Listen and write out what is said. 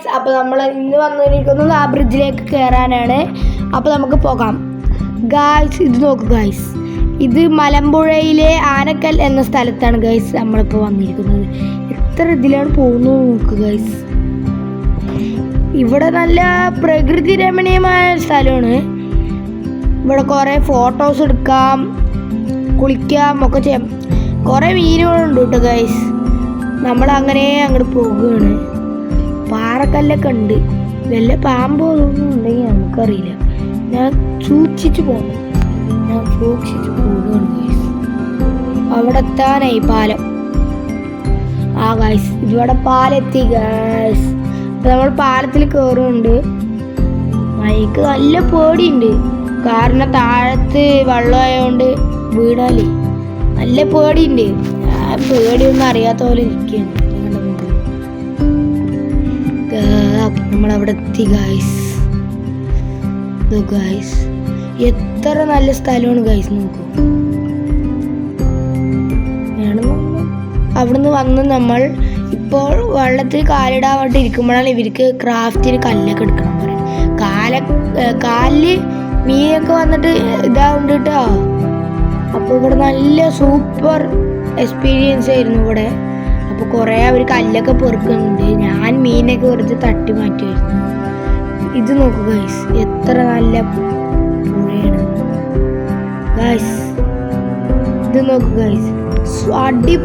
Guys, അപ്പോൾ നമ്മൾ ഇന്ന് വന്നിരിക്കുന്നത് ആ ബ്രിഡ്ജിലേക്ക് കയറാനാണ്. അപ്പോൾ നമുക്ക് പോകാം ഗൈസ്. ഇത് നോക്ക് ഗൈസ്, ഇത് മലമ്പുഴയിലെ ആനക്കൽ എന്ന സ്ഥലത്താണ് ഗൈസ് നമ്മളിപ്പോൾ വന്നിരിക്കുന്നത്. എത്ര ഇതിലാണ് പോകുന്നത് നോക്ക് ഗൈസ്. ഇവിടെ നല്ല പ്രകൃതി രമണീയമായ സ്ഥലമാണ്. ഇവിടെ കുറേ ഫോട്ടോസ് എടുക്കാം, കുളിക്കാം ഒക്കെ ചെയ്യാം. കുറേ മീനുകളുണ്ട് കേട്ടോ ഗൈസ്. നമ്മളങ്ങനെ അങ്ങോട്ട് പോവുകയാണ്. പാറക്കല്ലൊക്കെ ഉണ്ട്, വല്ല പാമ്പോ ഒന്നും ഉണ്ടെങ്കിൽ നമുക്കറിയില്ല. ഞാൻ സൂക്ഷിച്ചു പോകണം, പോവുകയാണ് ഗൈസ്. അവിടെ എത്താനായി പാലം. ആ ഗൈസ്, ഇവിടെ പാലെത്തി ഗൈസ്. നമ്മൾ പാലത്തിൽ കയറുന്നുണ്ട്. എനിക്ക് നല്ല പേടിയുണ്ട്, കാരണം താഴത്ത് വെള്ളമായതുകൊണ്ട് വീണാലേ നല്ല പേടിയുണ്ട്. ഞാൻ പേടിയൊന്നും അറിയാത്ത പോലെ ഇരിക്കുകയാണ്. നമ്മളവിടെ എത്തി ഗൈസ്. ഗൈസ്, എത്ര നല്ല സ്ഥലമാണ് ഗൈസ്. നോക്കൂ, അവിടുന്ന് വന്ന് നമ്മൾ ഇപ്പോൾ വെള്ളത്തിൽ കാലിടാൻ വേണ്ടി ഇരിക്കുമ്പോഴാണ് ഇവർക്ക് ക്രാഫ്റ്റിന് കല്ലൊക്കെ എടുക്കണം പറയും. കാലില് മീനൊക്കെ വന്നിട്ട് ഇതാവുണ്ട് കേട്ടോ. അപ്പോൾ ഇവിടെ നല്ല സൂപ്പർ എക്സ്പീരിയൻസ് ആയിരുന്നു ഇവിടെ. അപ്പോൾ കുറേ അവർ കല്ലൊക്കെ പെറുക്കുന്നുണ്ട്. ഞാൻ മീനൊക്കെ വെറുതെ തട്ടി മാറ്റുമായിരുന്നു. ഇത് നോക്കുക ഗൈസ്, എത്ര നല്ല പുഴയാണ് ഗൈസ്. ഇത് നോക്കുക ഗൈസ്, അടി